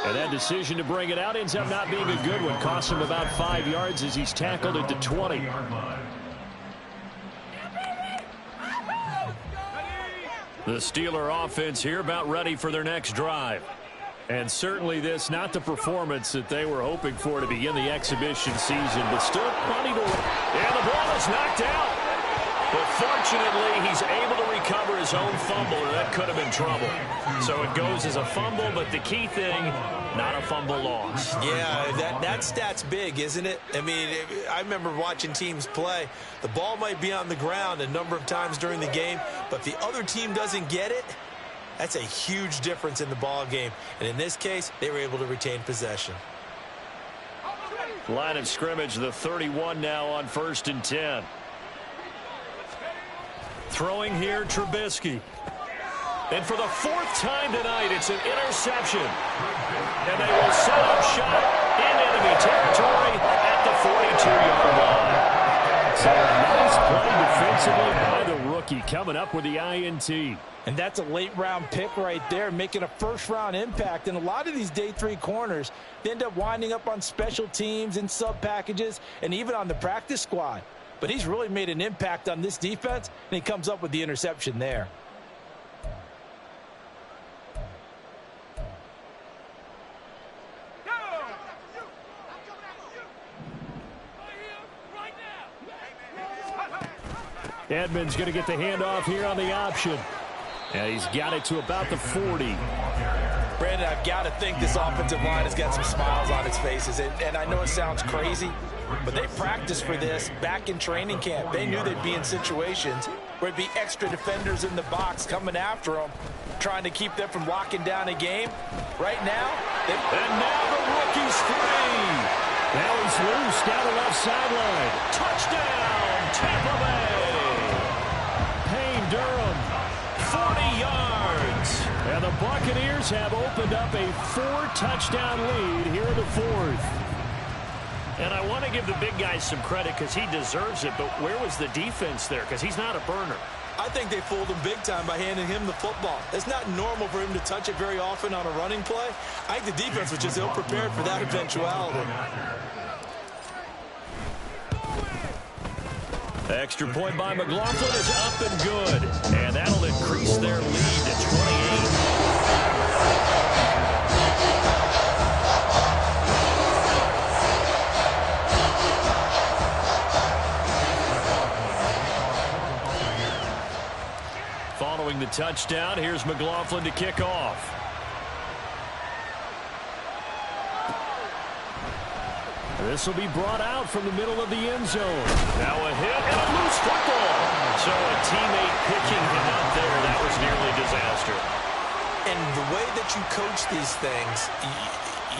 And that decision to bring it out ends up not being a good one. Costs him about 5 yards as he's tackled at the 20. The Steeler offense here about ready for their next drive. And certainly this, not the performance that they were hoping for to begin the exhibition season, but still plenty to win. And the ball is knocked out. But fortunately, he's able to recover his own fumble, or that could have been trouble. So it goes as a fumble, but the key thing, not a fumble loss. Yeah, that stat's big, isn't it? I mean, I remember watching teams play. The ball might be on the ground a number of times during the game, but if the other team doesn't get it, that's a huge difference in the ball game. And in this case, they were able to retain possession. Line of scrimmage, the 31 now on 1st and 10. Throwing here, Trubisky. And for the 4th time tonight, it's an interception. And they will set up shop in enemy territory at the 42-yard line. So a nice play defensively by the rookie, coming up with the INT. And that's a late-round pick right there, making a first-round impact. And a lot of these day 3 corners, they end up winding up on special teams and sub-packages and even on the practice squad. But he's really made an impact on this defense, and he comes up with the interception there. Edmonds going to get the handoff here on the option. And he's got it to about the 40. Brandon, I've got to think this offensive line has got some smiles on its faces. And I know it sounds crazy, but they practiced for this back in training camp. They knew they'd be in situations where it'd be extra defenders in the box coming after them, trying to keep them from locking down a game. Right now, and now the rookie's free. Now he's loose down the left sideline. Touchdown, Tampa Bay. Payne Durham, 40 yards. And the Buccaneers have opened up a 4-touchdown lead here in the 4th. And I want to give the big guys some credit because he deserves it, but where was the defense there? Because he's not a burner. I think they fooled him big time by handing him the football. It's not normal for him to touch it very often on a running play. I think the defense was just ill-prepared for that eventuality. Extra point by McLaughlin is up and good. And that'll increase their lead to 28. Following the touchdown, here's McLaughlin to kick off. This will be brought out from the middle of the end zone. Now a hit and a loose football. So a teammate picking him up there. That was nearly a disaster. And the way that you coach these things,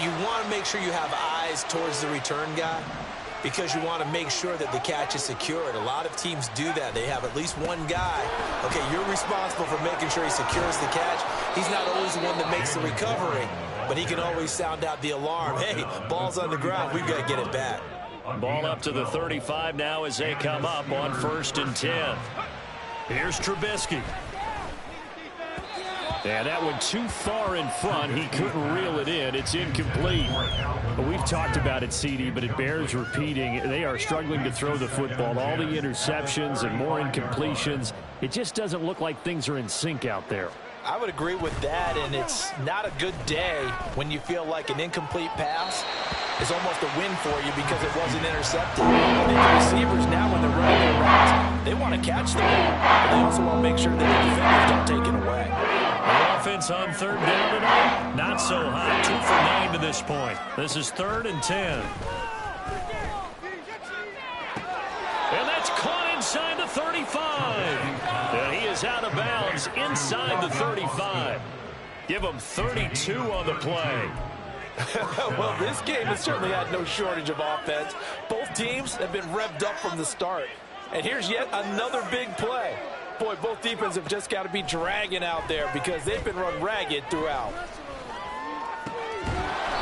you want to make sure you have eyes towards the return guy because you want to make sure that the catch is secured. A lot of teams do that. They have at least one guy. Okay, you're responsible for making sure he secures the catch. He's not always the one that makes the recovery, but he can always sound out the alarm. Hey, ball's on the ground. We've got to get it back. Ball up to the 35 now as they come up on 1st and 10. Here's Trubisky. And that one too far in front. He couldn't reel it in. It's incomplete. But we've talked about it, CD, but it bears repeating. They are struggling to throw the football. All the interceptions and more incompletions. It just doesn't look like things are in sync out there. I would agree with that, and it's not a good day when you feel like an incomplete pass is almost a win for you because it wasn't intercepted. I think the receivers now, when they're running their routes, they want to catch the ball, but they also want to make sure that the defenders don't take it away. The offense on 3rd down tonight, not so hot. 2 for 9 to this point. This is 3rd and 10. And that's caught inside the 35. And he is out of bounds inside the 35. Give him 32 on the play. Well, this game has certainly had no shortage of offense. Both teams have been revved up from the start. And here's yet another big play. Boy, both defenses have just got to be dragging out there because they've been run ragged throughout.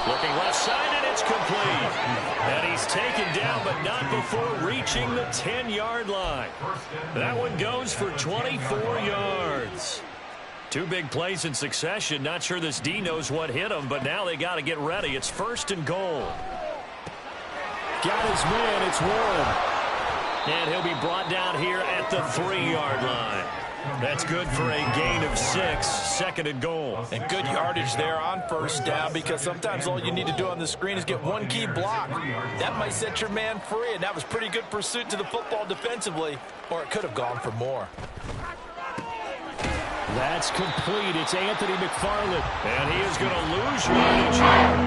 Looking left side, and it's complete. And he's taken down, but not before reaching the 10-yard line. That one goes for 24 yards. Two big plays in succession. Not sure this D knows what hit him, but now they got to get ready. It's 1st and goal. Got his man. It's Warren. And he'll be brought down here at the 3-yard line. That's good for a gain of 6, 2nd and goal. And good yardage there on 1st down, because sometimes all you need to do on the screen is get one key block. That might set your man free, and that was pretty good pursuit to the football defensively, or it could have gone for more. That's complete. It's Anthony McFarland. And he is going to lose yardage here.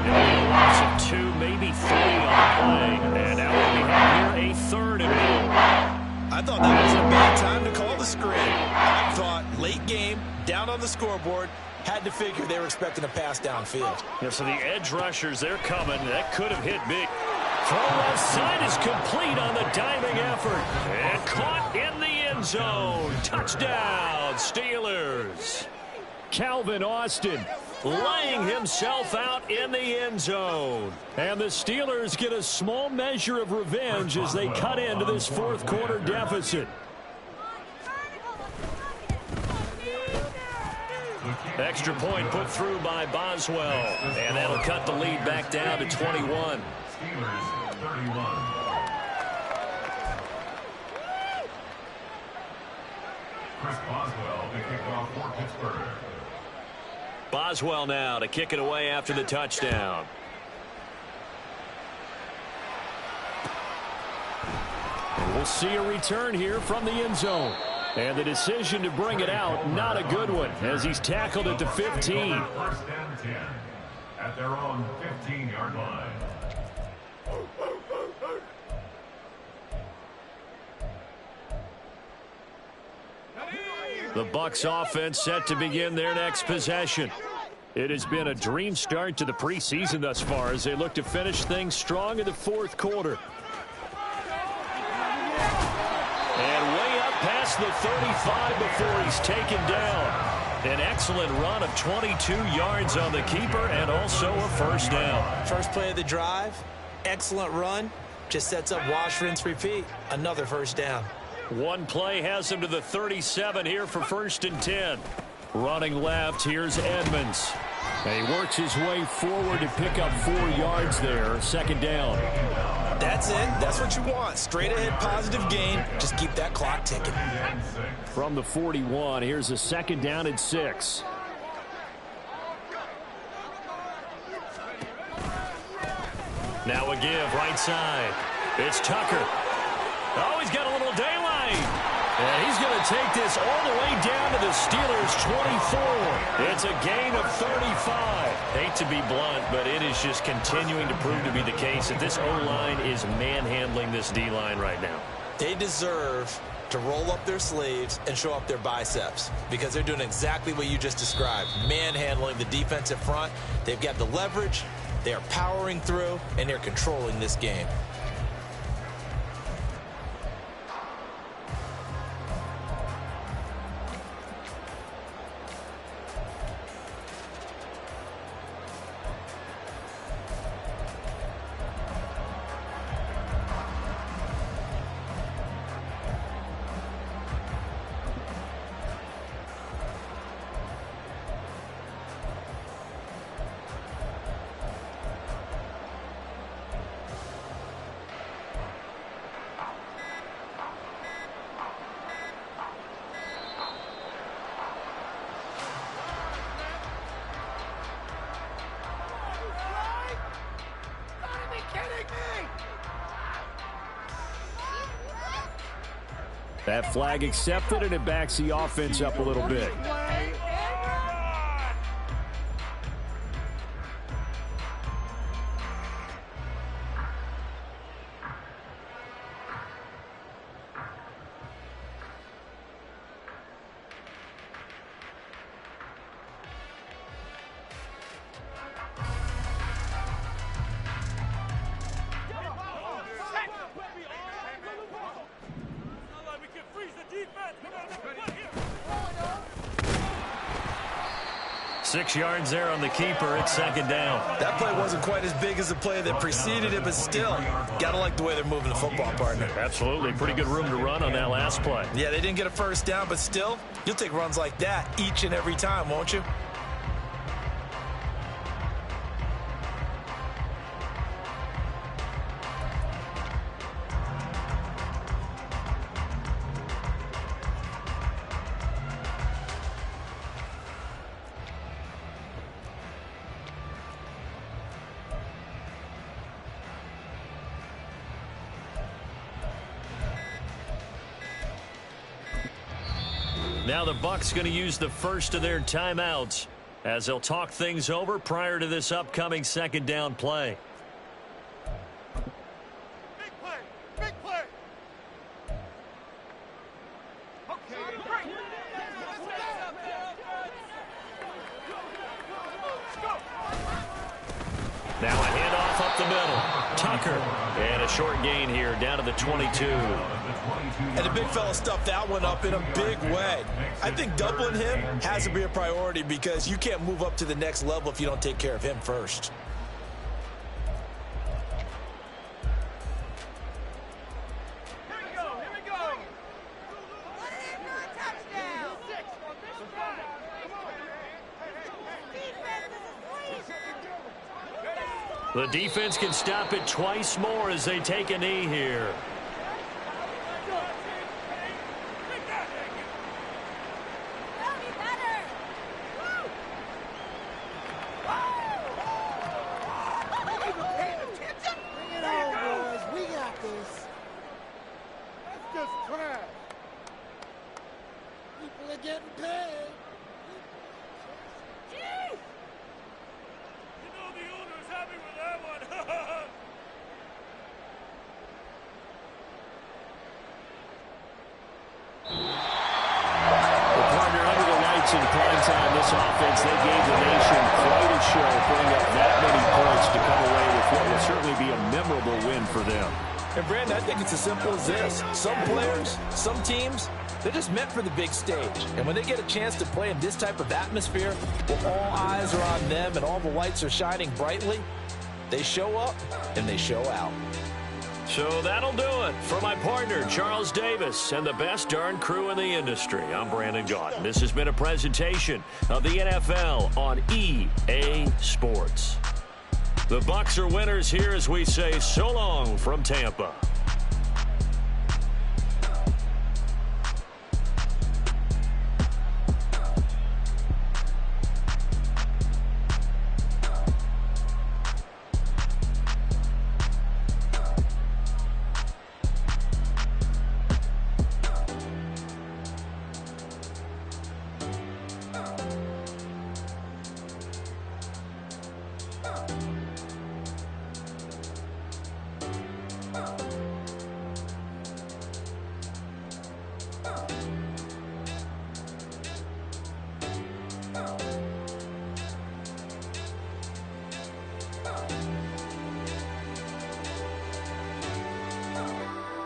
A loss of 2, maybe 3 on the play. And now we have here a 3rd and goal. I thought that was a bad time to call the scrim. I thought late game, down on the scoreboard, had to figure they were expecting a pass downfield. Yeah, so the edge rushers, they're coming. That could have hit big. Throw left side is complete on the diving effort. And caught in the end zone. Touchdown, Steelers. Calvin Austin laying himself out in the end zone. And the Steelers get a small measure of revenge as they cut into this 4th quarter deficit. Extra point put through by Boswell. And that'll cut the lead back down to 21. Steelers 31. Chris Boswell to kick off for Pittsburgh. Boswell now to kick it away after the touchdown. And we'll see a return here from the end zone. And the decision to bring it out, not a good one, as he's tackled at the 15. 1st and 10 at their own 15-yard line. The Bucs offense set to begin their next possession. It has been a dream start to the preseason thus far as they look to finish things strong in the 4th quarter. And way up past the 35 before he's taken down. An excellent run of 22 yards on the keeper and also a 1st down. First play of the drive, excellent run, just sets up wash, rinse, repeat. Another 1st down. One play has him to the 37 here for 1st and 10. Running left, here's Edmonds. And he works his way forward to pick up 4 yards there, 2nd down. That's it. That's what you want. Straight ahead positive gain. Just keep that clock ticking. From the 41, here's a 2nd down and 6. Now a give right side. It's Tucker. Oh, he's got a little daylight. And he's going to take this all the way down to the Steelers' 24. It's a gain of 35. Hate to be blunt, but it is just continuing to prove to be the case that this O-line is manhandling this D-line right now. They deserve to roll up their sleeves and show up their biceps because they're doing exactly what you just described, manhandling the defensive front. They've got the leverage, they are powering through, and they're controlling this game. That flag accepted, and it backs the offense up a little bit. 6 yards there on the keeper. It's second down. That play wasn't quite as big as the play that preceded it, but still, got to like the way they're moving the football, partner. Absolutely. Pretty good room to run on that last play. Yeah, they didn't get a first down, but still, you'll take runs like that each and every time, won't you? Now the Bucs going to use the first of their timeouts as they'll talk things over prior to this upcoming second down play. Big play. Big play. Okay, great. Now a handoff up the middle. Tucker. And a short gain here down to the 22. And the big fella stuffed that one up in a big way. I think doubling him has to be a priority because you can't move up to the next level if you don't take care of him first. Here we go. Here we go. Put it in for a touchdown. The defense can stop it twice more as they take a knee here. In prime time, this offense, they gave the nation quite a show, putting up that many points to come away with what will certainly be a memorable win for them. And Brandon, I think it's as simple as this. Some players, some teams, they're just meant for the big stage. And when they get a chance to play in this type of atmosphere, where all eyes are on them and all the lights are shining brightly, they show up and they show out. So that'll do it for my partner, Charles Davis, and the best darn crew in the industry. I'm Brandon Gaudin. This has been a presentation of the NFL on EA Sports. The Bucs are winners here as we say so long from Tampa.